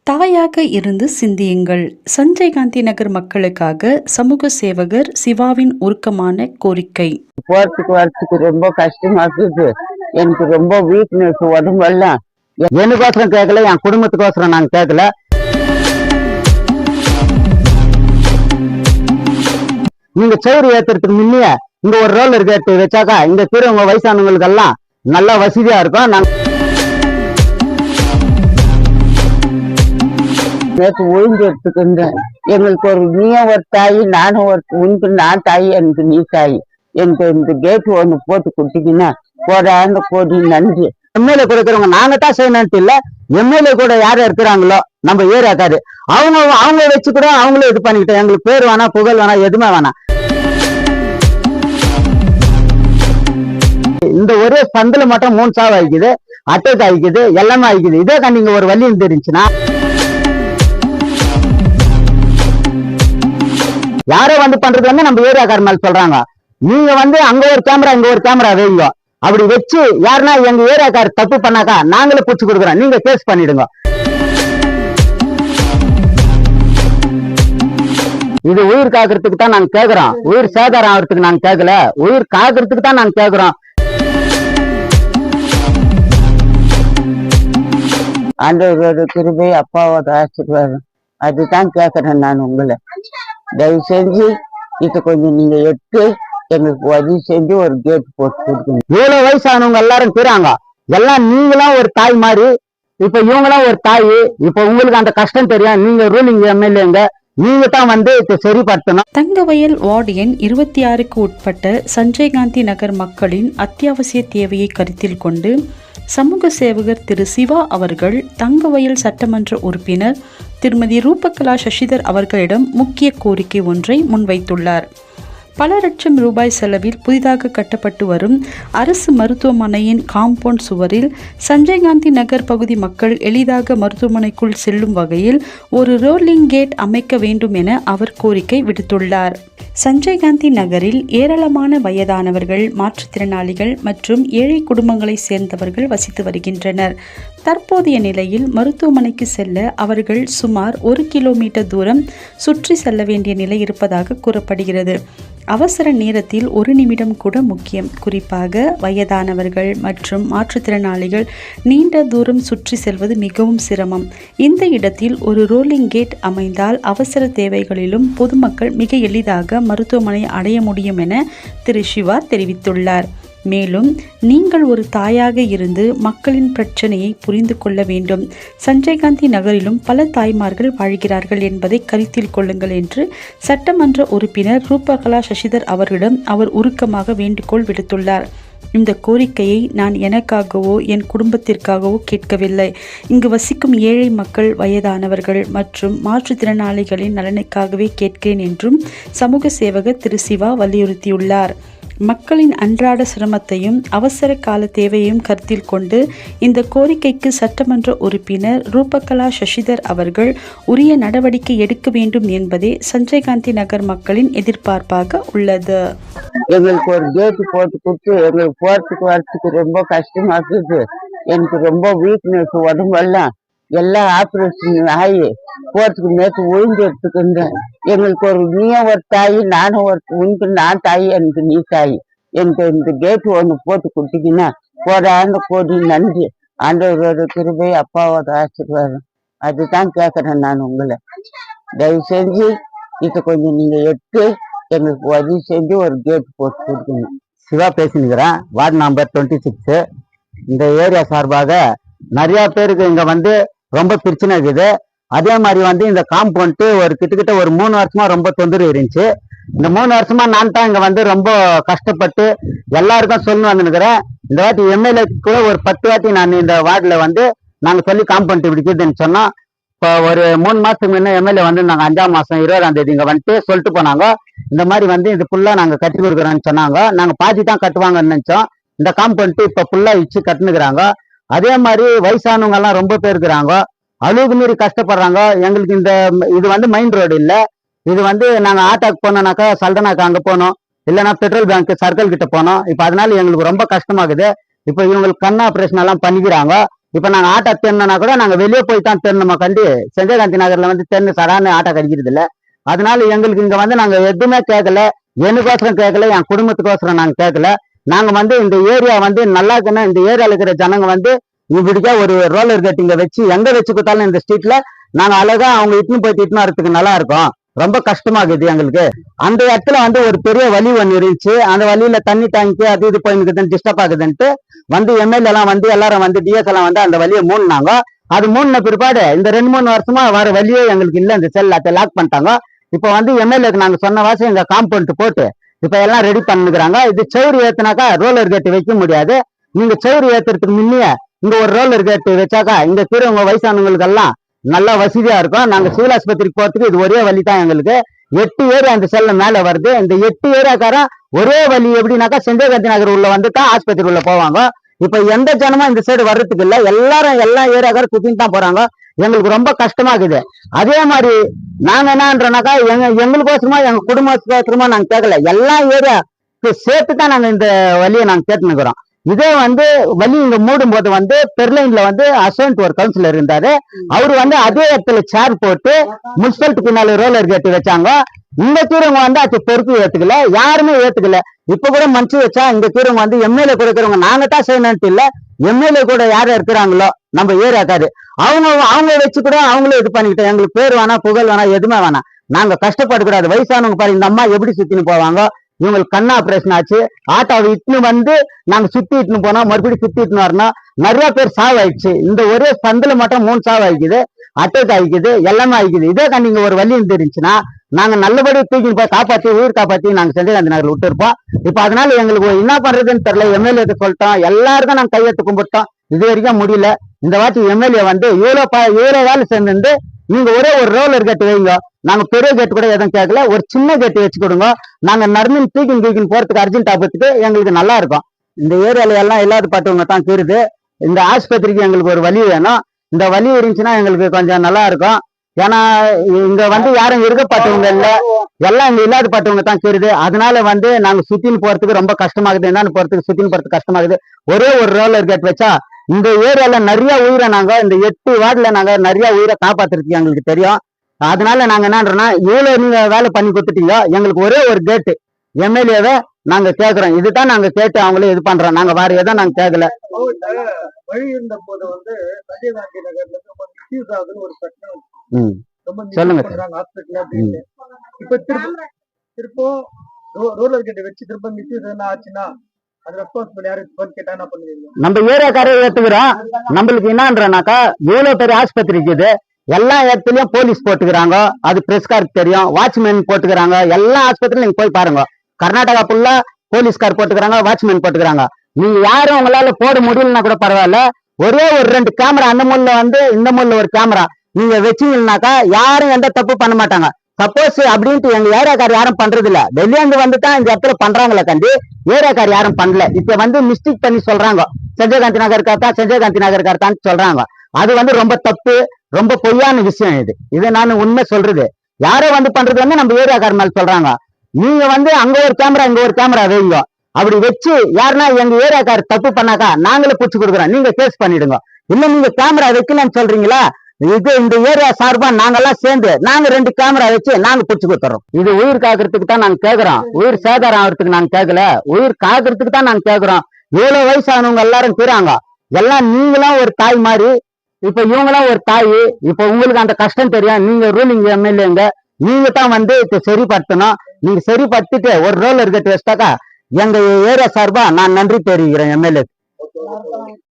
தாயாக இருந்து சிந்தியுங்கள். சஞ்சய் காந்தி நகர் மக்களுக்காக சமூக சேவகர் சிவாவின் உருக்கமான கோரிக்கை. போறதுக்கு வரத்துக்கு ரொம்ப கஷ்டமா இருக்குது. எனக்கு ரொம்ப வீக்னஸ் உடம்பெல்லாம். எனக்கோசரம் கேட்கல, என் குடும்பத்துக்கோசரம் நாங்க கேட்கல. நீங்க சவுறு ஏத்துறதுக்கு முன்னே இங்க ஒரு ரோலர் கேட்டு வச்சாக்கா இங்க இருக்கிறவங்க வயசானவங்களுக்கு எல்லாம் நல்லா வசதியா இருக்கும். நாங்க நேற்று ஒழுங்கு எடுத்துக்கின்றேன். எங்களுக்கு நீயும் ஒரு தாய், நானும் உனக்கு நான் தாய், எனக்கு நீ தாய். எனக்கு இந்த கேட்டு ஒண்ணு போட்டு கொடுத்தீங்கன்னா போடாந்த கோடி நன்றி. எம்எல்ஏ கொடுக்குறவங்க நாங்க தான் செய்யணும்ட்டு இல்ல, எம்எல்ஏ கூட யாரும் இருக்கிறாங்களோ நம்ம ஏரியாக்காரு அவங்க வச்சு கூட அவங்களும் இது பண்ணிக்கிட்டோம். எங்களுக்கு பேர் வேணா, புகழ் வேணா, எதுவுமே வேணாம். இந்த ஒரே சந்தில மட்டும் 3 சாவு ஆயிக்குது, அட்டாக் ஆயிக்குது, எல்லாமே ஆயிக்குது. இதே கண்டிங்க ஒரு வழியும் தெரிஞ்சுன்னா யாரோ வந்து பண்றது வந்து நம்ம ஏரியாக்கார மேல சொல்றாங்க. நீங்க வந்து அங்க ஒரு கேமரா இங்க ஒரு கேமரா வைங்க. அப்படி வச்சு யாருன்னா எங்க ஏரியாக்கார தப்பு பண்ணாக்கா நாங்களே புடிச்சு கொடுக்குறோம், நீங்க கேஸ் பண்ணிடுங்க. இது உயிர் காக்கிறதுக்கு தான் நாங்க கேக்குறோம், உயிர் சேதாரம் ஆகிறதுக்கு நாங்க கேட்கல, உயிர் காக்கிறதுக்கு தான் நாங்க கேக்குறோம். ஆண்டவரோட கிருபை, அப்பாவோட ஆசீர்வாதம், அதுதான் கேக்குறேன் நான் உங்களை. தயவு செஞ்சு இதை கொஞ்சம் நீங்க எடுத்து எங்களுக்கு உதவி செஞ்சு ஒரு கேட் போட்டு கொடுக்கணும். இவ்வளவு வயசானவங்க எல்லாரும் இருக்கிறாங்க, எல்லாம் நீங்களாம் ஒரு தாய் மாதிரி. இப்ப இவங்களாம் ஒரு தாய். இப்ப உங்களுக்கு அந்த கஷ்டம் தெரியும். நீங்க ரூலிங் எம்எல்ஏங்க, நீங்க தான் வந்து இதை சரிப்படுத்தணும். தங்கவயல் வார்டு எண் 26க்கு உட்பட்ட சஞ்சய் காந்தி நகர் மக்களின் அத்தியாவசிய தேவையை கருத்தில் கொண்டு சமூக சேவகர் திரு சிவா அவர்கள் தங்கவயல் சட்டமன்ற உறுப்பினர் திருமதி ரூபகலா சசிதர் அவர்களிடம் முக்கிய கோரிக்கை ஒன்றை முன்வைத்துள்ளார். பல லட்சம் ரூபாய் செலவில் புதிதாக கட்டப்பட்டு வரும் அரசு மருத்துவமனையின் காம்பவுண்ட் சுவரில் சஞ்சய் காந்தி நகர் பகுதி மக்கள் எளிதாக மருத்துவமனைக்குள் செல்லும் வகையில் ஒரு ரோலிங் கேட் அமைக்க வேண்டும் என அவர் கோரிக்கை விடுத்துள்ளார். சஞ்சய் காந்தி நகரில் ஏராளமான வயதானவர்கள், மாற்றுத்திறனாளிகள் மற்றும் ஏழை குடும்பங்களை சேர்ந்தவர்கள் வசித்து வருகின்றனர். தற்போதைய நிலையில் மருத்துவமனைக்கு செல்ல அவர்கள் சுமார் 1 கிலோமீட்டர் தூரம் சுற்றி செல்ல வேண்டிய நிலை இருப்பதாக கூறப்படுகிறது. அவசர நேரத்தில் 1 நிமிடம் கூட முக்கியம். குறிப்பாக வயதானவர்கள் மற்றும் மாற்றுத்திறனாளிகள் நீண்ட தூரம் சுற்றி செல்வது மிகவும் சிரமம். இந்த இடத்தில் ஒரு ரோலிங் கேட் அமைந்தால் அவசர தேவைகளிலும் பொதுமக்கள் மிக எளிதாக மருத்துவமனை அடைய முடியும் என திரு சிவா தெரிவித்துள்ளார். மேலும் நீங்கள் ஒரு தாயாக இருந்து மக்களின் பிரச்சனையை புரிந்து கொள்ள வேண்டும். சஞ்சய் காந்தி நகரிலும் பல தாய்மார்கள் வாழ்கிறார்கள் என்பதை கருத்தில் கொள்ளுங்கள் என்று சட்டமன்ற உறுப்பினர் ரூபகலா சசிதர் அவர்களிடம் அவர் உருக்கமாக வேண்டுகோள் விடுத்துள்ளார். இந்த கோரிக்கையை நான் எனக்காகவோ என் குடும்பத்திற்காகவோ கேட்கவில்லை. இங்கு வசிக்கும் ஏழை மக்கள், வயதானவர்கள் மற்றும் மாற்றுத்திறனாளிகளின் நலனுக்காகவே கேட்கிறேன் என்றும் சமூக சேவகர் திரு சிவா வலியுறுத்தியுள்ளார். மக்களின் அன்றாட சிரமத்தையும் அவசர கால தேவையையும் கருத்தில் கொண்டு இந்த கோரிக்கைக்கு சட்டமன்ற உறுப்பினர் ரூபகலா சசிதர் அவர்கள் உரிய நடவடிக்கை எடுக்க வேண்டும் என்பதே சஞ்சய் காந்தி நகர் மக்களின் எதிர்பார்ப்பாக உள்ளது. எங்களுக்கு ஒரு கேட்டு போட்டு கொடுத்து எங்களுக்கு போறதுக்கு வரத்துக்கு ரொம்ப கஷ்டமா இருக்குது. எனக்கு ரொம்ப வீக்னஸ் உடம்பெல்லாம். எல்லாம் ஆப்ரேஷன் ஆகி போறதுக்கு நேற்று ஒழுங்கு எடுத்துக்கின்றேன். எங்களுக்கு நீயும் ஒரு தாய், நானும் உனக்கு நான் தாய், எனக்கு நீ தாய். எனக்கு இந்த கேட்டு ஒண்ணு போட்டு கொடுத்தீங்கன்னா போடாந்த கோடி நன்றி. ஆண்டவரோட கிருபை, அப்பாவோட ஆசீர்வாதம், அதுதான் கேட்கறேன் நான் உங்களை. தயவு செஞ்சு இதை கொஞ்சம் நீங்க எடுத்து எங்களுக்கு உதவி செஞ்சு ஒரு கேட்டு போட்டு கொடுக்கணும். சிவா பேசினுக்கிறேன், வார்டு நம்பர் 26. இந்த ஏரியா சார்பாக நிறைய பேருக்கு இங்க வந்து ரொம்ப பிரச்சனை இருக்குது. அதே மாதிரி வந்து இந்த காம்பவுண்ட் கிட்டத்தட்ட ஒரு 3 வருஷமா ரொம்ப தொந்தரவு இருந்துச்சு. இந்த 3 வருஷமா நான் தான் இங்க வந்து ரொம்ப கஷ்டப்பட்டு எல்லாருக்கும் சொல்லணும் வந்துருக்கிறேன். இந்த வாட்டி எம்எல்ஏ கூட ஒரு 10 வாட்டி நான் இந்த வார்டுல வந்து நாங்க சொல்லி காம்பவுண்ட் பிடிக்குதுன்னு சொன்னோம். இப்போ ஒரு 3 மாசத்துக்கு முன்ன எம்எல்ஏ வந்து நாங்க 5ஆம் மாசம் 20ஆம் தேதி இங்க வந்துட்டு சொல்லிட்டு போனாங்க. இந்த மாதிரி வந்து இது ஃபுல்லா நாங்க கட்டி கொடுக்குறோம்னு சொன்னாங்க. நாங்க பாதி தான் கட்டுவாங்கன்னு நினைச்சோம். இந்த காம்பவுண்ட் இப்ப ஃபுல்லா இச்சு கட்டுனுக்குறாங்க. அதே மாதிரி வயசானவங்க எல்லாம் ரொம்ப பேர் இருக்கிறாங்க, அளவுக்கு மீறி கஷ்டப்படுறாங்க. எங்களுக்கு இது வந்து மெயின் ரோடு இல்ல. இது வந்து நாங்க ஆட்டோக்கு போனோம்னாக்கா சல்டனாக்கா அங்க போனோம், இல்லைன்னா பெட்ரோல் பேங்க் சர்க்கிள் கிட்ட போனோம். இப்ப அதனால எங்களுக்கு ரொம்ப கஷ்டமாகுது. இப்ப இவங்களுக்கு கண் ஆபரேஷன் எல்லாம் பண்ணிக்கிறாங்க. இப்ப நாங்க ஆட்டோ தேடணும்னா கூட நாங்க வெளியே போய் தான் தேடணுமா கண்டி சஞ்சய் காந்தி நகர்ல வந்து தேர்ந்து சடான்னு ஆட்டோ கிடைக்கிறது இல்ல. அதனால எங்களுக்கு இங்க வந்து நாங்க எதுவுமே கேட்கல, எனக்கோசரம் கேட்கல, என் குடும்பத்துக்கோசரம் நாங்க கேட்கல. நாங்க வந்து இந்த ஏரியா வந்து நல்லா இருக்குன்னா இந்த ஏரியால இருக்கிற ஜனங்க வந்து இப்படிக்கா ஒரு ரோலர் கேட் இங்க வச்சு எங்க வச்சு கொடுத்தாலும் இந்த ஸ்ட்ரீட்ல நாங்க அழகா அவங்க இட்டுன்னு போயிட்டு இட்டுன்னு வரதுக்கு நல்லா இருக்கும். ரொம்ப கஷ்டமா இருக்குது எங்களுக்கு. அந்த இடத்துல வந்து ஒரு பெரிய வழி ஒன்று இருந்துச்சு. அந்த வழியில தண்ணி டேங்கி அது இது போயிருக்குதுன்னு டிஸ்டர்ப் ஆகுதுன்ட்டு வந்து எம்எல்ஏ எல்லாம் வந்து எல்லாரும் வந்து டிஎஸ் எல்லாம் வந்து அந்த வழியை மூடினாங்க. அது மூடின பிற்பாடு இந்த 2-3 வருஷமா வர வழியே எங்களுக்கு இல்ல. இந்த செல் அதை லாக் பண்ணிட்டாங்க. இப்ப வந்து எம்எல்ஏக்கு நாங்க சொன்ன வாசி எங்க காம்பவுண்ட் போட்டு இப்ப எல்லாம் ரெடி பண்ணுகிறாங்க. இது செவரு ஏத்துனாக்கா ரோலர் கேட் வைக்க முடியாது. நீங்க செவரு ஏத்துறதுக்கு முன்னே இங்க ஒரு ரோலர் கேட் வச்சாக்கா இங்க இருக்கிறவங்க வயசானவங்களுக்கு எல்லாம் நல்லா வசதியா இருக்கும். நாங்க சிவில் ஆஸ்பத்திரிக்கு போறதுக்கு இது ஒரே வழி தான் எங்களுக்கு. 8 ஏரியா அந்த செல்ல மேல வருது. இந்த 8 ஏரியாக்காரன் ஒரே வழி எப்படின்னாக்கா சஞ்சய் காந்தி நகர் உள்ள வந்து தான் ஆஸ்பத்திரி உள்ள போவாங்க. இப்ப எந்த ஜனமும் இந்த சைடு வர்றதுக்கு இல்ல, எல்லாரும் எல்லா ஏரியாக்காரும் சுத்தின்னு தான் போறாங்க. எங்களுக்கு ரொம்ப கஷ்டமா இருக்குது. அதே மாதிரி நாங்க என்னன்றோம்னாக்கா எங்களுக்கோசரமா எங்க குடும்பத்துக்கோசரமா நாங்க கேட்கல, எல்லா ஏரியாவுக்கு சேர்த்து தான் நாங்க இந்த வழியை நாங்க கேட்டுனுக்கிறோம். இதே வந்து வழி இங்க மூடும் போது வந்து பெர்லைன்ல வந்து அசோன்ட் ஒரு கவுன்சிலர் இருந்தாரு. அவரு வந்து அதே இடத்துல சேர் போட்டு முனிசிபாலிட்டி பின்னால ரோலர் கேட்டு வச்சாங்க. இந்த தூரவங்க வந்து அது பொறுப்பு ஏத்துக்கல, யாருமே ஏத்துக்கல. இப்ப கூட மனுச்சு வச்சா இந்த தூரவங்க வந்து எம்எல்ஏ கொடுக்குறவங்க நாங்க தான் செய்யணும்ட்டு இல்ல, எம்எல்ஏ கூட யாரும் இருக்கிறாங்களோ நம்ம ஏரியாக்காரு அவங்க வச்சு கூட அவங்களும் இது பண்ணிக்கிட்டோம். எங்களுக்கு பேர் வேணா புகழ் வேணா எதுவுமே வேணாம், நாங்க கஷ்டப்படக்கூடாது. வயசானவங்க பாரு, இந்த அம்மா எப்படி சுத்தின்னு போவாங்க, இவங்களுக்கு கண் ஆபரேஷன் ஆச்சு. ஆட்டோவை இட்டுன்னு வந்து நாங்க சுத்தி இட்டுன்னு போனோம், மறுபடியும் சுத்தி இட்டுன்னு வரணும். நிறைய பேர் சாவு ஆயிடுச்சு. இந்த ஒரே சந்தில மட்டும் 3 சாவு ஆயிக்குது, அட்டாக் ஆயிக்குது, எல்லாமே ஆயிக்குது. இதே கண்டிங்க ஒரு வழி இருந்துச்சுன்னா நாங்க நல்லபடியா தூக்கின்னு போய் காப்பாத்தி உயிர் காப்பாத்தி நாங்க சஞ்சய் காந்தி நகர்ல விட்டு இருப்போம். இப்ப அதனால எங்களுக்கு என்ன பண்றதுன்னு தெரியல. எம்எல்ஏ சொல்லிட்டோம், எல்லாருக்கும் நாங்க கையெழுத்து கும்பிட்டோம், இது வரைக்கும் முடியல. இந்த வாட்டி எம்எல்ஏ வந்து இவ்வளவு வேலை சேர்ந்து நீங்க ஒரே ஒரு ரோலர் கேட்டு வைங்க, நாங்க பெரிய கேட்டு கூட எதுவும் கேட்கல, ஒரு சின்ன கேட்டு வச்சு கொடுங்க, நாங்க நடந்து தூக்கின்னு போறதுக்கு அர்ஜென்ட் ஆபத்துக்கு எங்களுக்கு நல்லா இருக்கும். இந்த ஏரியால எல்லாம் இல்லாத பட்டவங்க தான் கீறுது. இந்த ஆஸ்பத்திரிக்கு எங்களுக்கு ஒரு வழி வேணும். இந்த வழி இருந்துச்சுன்னா எங்களுக்கு கொஞ்சம் நல்லா இருக்கும். ஏன்னா இங்க வந்து யாரும் இருக்கப்பட்டவங்க இல்ல, எல்லாம் இங்க இல்லாத பட்டவங்க தான் கீறுது. அதனால வந்து நாங்க சுத்தின்னு போறதுக்கு ரொம்ப கஷ்டமாகுது. என்னன்னு போறதுக்கு சுத்தின்னு போறதுக்கு கஷ்டமாகுது. ஒரே ஒரு ரோலர் கேட் வச்சா இந்த ஏரியால நிறைய உயிரை நாங்க இந்த 8 வார்டுல நாங்க நிறைய உயிரை காப்பாத்துறதுக்கு எங்களுக்கு தெரியும். அதனால நாங்க என்னன்றோம்னா இவ்வளவு நீங்க வேலை பண்ணி கொடுத்துட்டீங்க, எங்களுக்கு ஒரே ஒரு கேட்டு எம்எல்ஏவை நாங்க கேட்கிறோம். இதுதான் நாங்க கேட்டு அவங்களே இது பண்றோம். நாங்க வேற எதாவது நாங்க கேட்கல. வழி இருந்த போது வந்து சஞ்சய் காந்தி நகர்ல ரொம்ப மிஸ்யூஸ் ஆகுதுன்னு ஒரு பிரச்சனை சொல்லுங்க ஹாஸ்பிட்டல் அப்படின்னு. இப்ப திருப்போ ரோலர் கேட்டை வச்சு திரும்ப மிஸ்யூஸ் என்ன ஆச்சுன்னா அது ரெஸ்பான்சிபிள் யாரு கேட்டா என்ன பண்ணுவீங்க? நம்ம ஏரியாக்காரே ஏத்துக்கிறோம். நம்மளுக்கு என்னன்றனாக்கா இவ்வளவு பெரிய ஆஸ்பத்திரி இருக்குது, எல்லா இடத்துலயும் போலீஸ் போட்டுக்கிறாங்க, அது பிரஸ்காருக்கு தெரியும், வாட்ச்மேன் போட்டுக்கிறாங்க. எல்லா ஆஸ்பத்திரியும் நீங்க போய் பாருங்க, கர்நாடகா ஃபுல்லா போலீஸ்கார் போட்டுக்கிறாங்க, வாட்ச்மேன் போட்டுக்கிறாங்க. நீங்க யாரும் உங்களால போட முடியலன்னா கூட பரவாயில்ல, ஒரே ஒரு 2 கேமரா அந்த மூலைல வந்து இந்த மூலைல ஒரு கேமரா நீங்க வச்சீங்கன்னாக்கா யாரும் எந்த தப்பு பண்ண மாட்டாங்க. சப்போஸ் அப்படின்ட்டு எங்க ஏரியாக்கார் யாரும் பண்றது இல்ல, வெளியாந்து வந்து தான் இந்த இடத்துல பண்றாங்களே கண்டி ஏரியாக்கார் யாரும் பண்ணல. இப்ப வந்து மிஸ்டேக் பண்ணி சொல்றாங்க சஞ்சய் காந்தி நகர் கார்த்தா சஞ்சய் காந்தி நகர் கார்த்தான்னு சொல்றாங்க. அது வந்து ரொம்ப தப்பு, ரொம்ப பொய்யான விஷயம். இது நான் உண்மை சொல்றது. யாரோ வந்து பண்றது வந்து நம்ம ஏரியாக்கார் மேல சொல்றாங்க. நீங்க வந்து அங்க ஒரு கேமரா இங்க ஒரு கேமரா வைங்க, அப்படி வச்சு யாருன்னா எங்க ஏரியாக்கார் தப்பு பண்ணாக்கா நாங்களே பிடிச்சு கொடுக்குறோம், நீங்க கேஸ் பண்ணிடுங்க. இல்ல நீங்க கேமரா வைக்கலன்னு சொல்றீங்களா, இது இந்த ஏரியா சார்பா நாங்கெல்லாம் சேர்ந்து நாங்க 2 கேமரா வச்சு நாங்க பிடிச்சு கொடுத்துறோம். இது உயிர் காக்கிறதுக்கு தான் நாங்க கேட்கிறோம், உயிர் சேதாரம் ஆகிறதுக்கு நாங்க கேட்கல, உயிர் காக்கிறதுக்கு தான் நாங்க கேட்கிறோம். இவ்வளவு வயசானவங்க எல்லாரும் இருக்கிறாங்க, எல்லாம் நீங்களும் ஒரு தாய் மாதிரி, இப்ப இவங்களாம் ஒரு தாய். இப்ப உங்களுக்கு அந்த கஷ்டம் தெரியும், நீங்க ரூலிங் எம்எல்ஏங்க, நீங்க தான் வந்து இப்ப சரிப்படுத்தணும். நீங்க சரிப்படுத்திட்டு ஒரு ரோலர் கேட்டு வச்சிட்டாக்கா எங்க ஏரியா சார்பா நான் நன்றி தெரிவிக்கிறேன் எம்எல்ஏ.